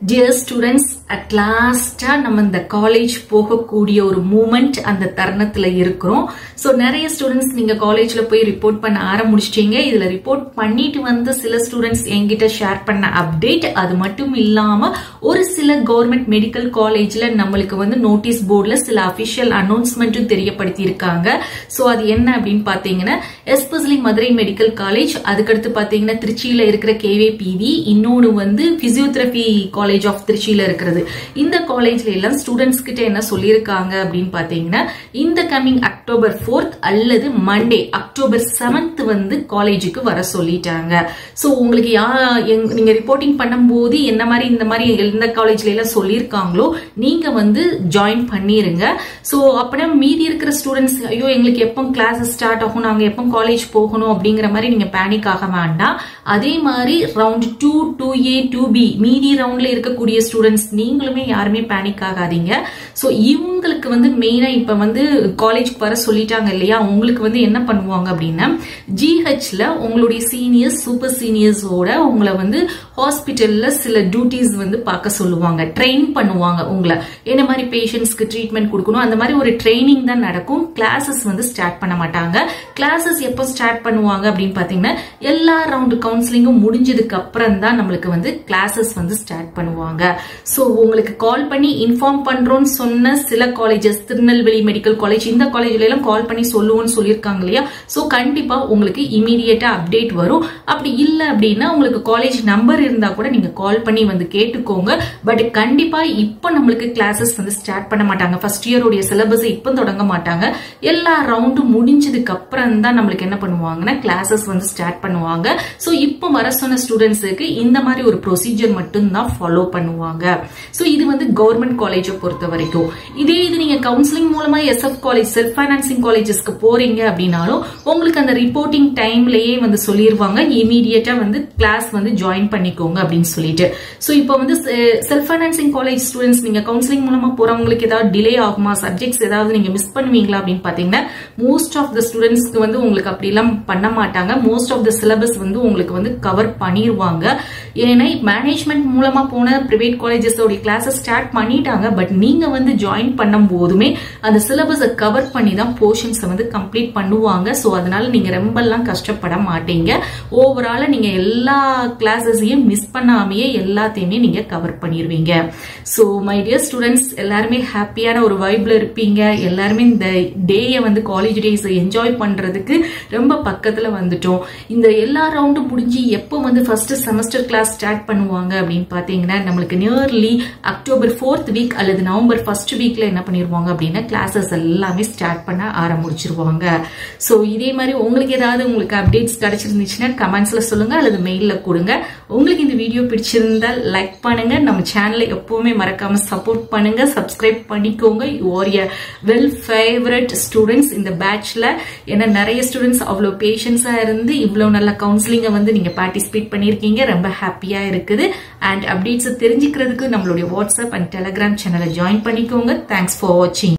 Dear students, at last நம்ம இந்த college போகக்கூடிய ஒரு மூமெண்ட் அந்த தருணத்துல இருக்கிறோம். சோ நிறைய ஸ்டூடெண்ட்ஸ் நீங்க காலேஜ்ல போய் ரிப்போர்ட் பண்ண ஆரம்பிச்சிட்டீங்க. இதுல ரிப்போர்ட் பண்ணிட்டு வந்து சில ஸ்டூடெண்ட்ஸ் என்கிட்ட ஷேர் பண்ண அப்டேட் அது மட்டும் இல்லாம ஒரு சில கவர்மெண்ட் மெடிக்கல் காலேஜ்ல நம்மளுக்கு வந்து நோட்டீஸ் போர்டுல சில அபிஷியல் அனௌன்ஸ்மெண்ட்டும் தெரியப்படுத்தி இருக்காங்க. சோ அது என்ன அப்படின்னு பாத்தீங்கன்னா எஸ்பெஷலி மதுரை மெடிக்கல் காலேஜ், அதுக்கடுத்து பாத்தீங்கன்னா திருச்சியில இருக்கிற கேவிபிவி, இன்னொன்னு வந்து பிசியோதெரபி காலேஜ் ஆஃப் திருச்சியில இருக்கிறது. இந்த காலேஜ்ல எல்லாம் ஸ்டூடெண்ட்ஸ் கிட்ட என்ன சொல்லியிருக்காங்க அப்படின்னு பாத்தீங்கன்னா இந்த கமிங் அக்டோபர் 4th அல்லது மண்டே அக்டோபர் 7th வந்து காலேஜுக்கு வர சொல்லிட்டாங்க. சோ உங்களுக்கு நீங்க ரிப்போர்ட்டிங் பண்ணும்போது என்ன மாதிரி இந்த மாதிரி எந்த காலேஜ்ல எல்லாம் சொல்லியிருக்காங்களோ நீங்க வந்து ஜாயின் பண்ணிருங்க. சோ அப்பனா மீதி இருக்கிற ஸ்டூடெண்ட்ஸ் ஐயோ எங்களுக்கு எப்போ கிளாஸ் ஸ்டார்ட் ஆகும், நாங்க எப்போ காலேஜ் போகணும் அப்படிங்கிற மாதிரி நீங்க பேனிக் ஆக வேண்டாம். அதே மாதிரி ரவுண்ட் 2, 2A, 2B மீதி ரவுண்ட்ல இருக்கக்கூடிய ஸ்டூடெண்ட்ஸ் நீங்களுமே யாருமே பேனிக் ஆகாதீங்க. சோ இவங்களுக்கு வந்து மெயினா இப்ப வந்து காலேஜ்க்கு வர சொல்லிட்டாங்க இல்லையா, உங்களுக்கு வந்து என்ன பண்ணுவாங்க அப்படின்னா ஜிஹெச்ல உங்களுடைய சீனியர்ஸ் சூப்பர் சீனியர்ஸோட உங்களை வந்து ஹாஸ்பிட்டல்ல சில டியூட்டிஸ் வந்து பார்க்க சொல்லுவாங்க, ட்ரெயின் பண்ணுவாங்க உங்களை என்ன மாதிரி பேஷண்ட்ஸ்க்கு ட்ரீட்மெண்ட் கொடுக்கணும். அந்த மாதிரி ஒரு ட்ரைனிங் தான் நடக்கும். கிளாஸஸ் வந்து ஸ்டார்ட் பண்ண மாட்டாங்க. கிளாஸஸ் எப்போ ஸ்டார்ட் பண்ணுவாங்க அப்படின்னு பாத்தீங்கன்னா எல்லா ரவுண்ட் கவுன்சிலிங்கும் முடிஞ்சதுக்கு அப்புறம் தான் நம்மளுக்கு வந்து கிளாஸஸ் வந்து ஸ்டார்ட் பண்ணுவாங்க. சோ உங்களுக்கு கால் பண்ணி இன்ஃபார்ம் பண்றோம்னு சொன்ன சில காலேஜஸ், திருநெல்வேலி மெடிக்கல் காலேஜ், இந்த காலேஜ்ல எல்லாம் கால் பண்ணி சொல்லுவோம்னு சொல்லியிருக்காங்க இல்லையா. சோ கண்டிப்பா உங்களுக்கு இமீடியட்டா அப்டேட் வரும். அப்படி இல்ல அப்படின்னா உங்களுக்கு காலேஜ் நம்பர் இருந்தா கூட நீங்க கால் பண்ணி வந்து கேட்டுக்கோங்க. பட் கண்டிப்பா இப்ப நம்மளுக்கு கிளாஸஸ் வந்து ஸ்டார்ட் பண்ண மாட்டாங்க. ஃபர்ஸ்ட் இயர் உடைய சிலபஸ் இப்ப தொடங்க மாட்டாங்க. எல்லா ரவுண்டும் முடிஞ்சதுக்கு அப்புறம் தான் நம்மளுக்கு என்ன பண்ணுவாங்கன்னா கிளாஸஸ் வந்து ஸ்டார்ட் பண்ணுவாங்க. சோ இப்ப வர சொன்ன ஸ்டூடெண்ட்ஸுக்கு இந்த மாதிரி ஒரு ப்ரொசீஜர் மட்டும் தான் ஃபாலோ பண்ணுவாங்க. சோ இது வந்து கவர்மெண்ட் காலேஜை பொறுத்த வரைக்கும். இதே இது நீங்க கவுன்சிலிங் மூலமா எஸ்எஃப் காலேஜ், செல்ஃப் பைனான்சிங் காலேஜஸ்க்கு போறீங்க அப்படின்னாலும் உங்களுக்கு அந்த ரிப்போர்ட்டிங் டைம்லயே வந்து சொல்லிடுவாங்க இமீடியட்டா வந்து கிளாஸ் வந்து ஜாயின் பண்ணிக்கோங்க அப்படின்னு சொல்லிட்டு. சோ இப்போ வந்து செல்ஃப் பைனான்சிங் காலேஜ் ஸ்டூடெண்ட்ஸ் நீங்க கவுன்சிலிங் மூலமா போறவங்களுக்கு ஏதாவது டிலே ஆகுமா, சப்ஜெக்ட்ஸ் ஏதாவது நீங்க மிஸ் பண்ணுவீங்களா அப்படின்னு பாத்தீங்கன்னா மோஸ்ட் ஆஃப் த ஸ்டூடெண்ட்ஸ்க்கு வந்து உங்களுக்கு அப்படி எல்லாம் பண்ண மாட்டாங்க. மோஸ்ட் ஆஃப் த சிலபஸ் வந்து உங்களுக்கு வந்து கவர் பண்ணிடுவாங்க. ஏன்னா மேனேஜ்மெண்ட் மூலமா போன பிரைவேட் காலேஜஸ் கிளாஸஸ் ஸ்டார்ட் பண்ணிட்டாங்க. பட் நீங்க வந்து ஜாயின் பண்ணும் போதுமே அந்த சிலபஸை கவர் பண்ணி தான் போர்ஷன்ஸ் வந்து கம்ப்ளீட் பண்ணுவாங்க. சோ அதனால நீங்க ரொம்ப எல்லாம் கஷ்டப்பட மாட்டீங்க. ஓவரால நீங்க எல்லா கிளாஸஸையும் மிஸ் பண்ணாமையே எல்லாத்தையுமே நீங்க கவர் பண்ணிடுவீங்க. சோ மை டியர் ஸ்டூடெண்ட்ஸ், எல்லாருமே ஹாப்பியான ஒரு வைப்ல இருப்பீங்க. எல்லாருமே இந்த டேயை வந்து காலேஜ் டேஸ் என்ஜாய் பண்றதுக்கு ரொம்ப பக்கத்துல வந்துட்டோம். இந்த எல்லா ரவுண்டும் முடிஞ்சு எப்போ வந்து ஃபர்ஸ்ட் செமஸ்டர் கிளாஸ் ஸ்டார்ட் பண்ணுவாங்க அப்படின்னு பாத்தீங்கன்னா நம்மளுக்கு நியர்லி அக்டோபர் 4th வீக் அல்லது நவம்பர் 1st வீக்ல என்ன பண்ணிருவாங்க அப்படின்னா கிளாஸஸ் எல்லாமே ஸ்டார்ட் பண்ண ஆரம்பிச்சிருவாங்க. சோ இதே மாதிரி உங்களுக்கு ஏதாவது உங்களுக்கு அப்டேட்ஸ் கிடைச்சிருந்துச்சுன்னா கமெண்ட்ஸ்ல சொல்லுங்க அல்லது மெயில்ல கொடுங்க. உங்களுக்கு இந்த வீடியோ பிடிச்சிருந்தா லைக் பண்ணுங்க, நம்ம சேனலை எப்பவுமே மறக்காம சப்போர்ட் பண்ணுங்க, சப்ஸ்கிரைப் பண்ணிக்கோங்க. You are a well favourite students இந்த பேட்ச்ல. ஏன்னா நிறைய ஸ்டூடெண்ட்ஸ் அவ்வளவு பேஷன்ஸா இருந்து இவ்வளவு நல்ல கவுன்சிலிங்க வந்து நீங்க பார்ட்டிசிபேட் பண்ணிருக்கீங்க. ரொம்ப ஹாப்பியா இருக்குது. அண்ட் அப்டேட்ஸ் தெரிஞ்சுக்கிறதுக்கு நம்மளுடைய வாட்ஸ்அப் அண்ட் டெலிகிராம் சேனலை ஜாயின் பண்ணிக்கோங்க. தேங்க்ஸ் ஃபார் வாட்சிங்.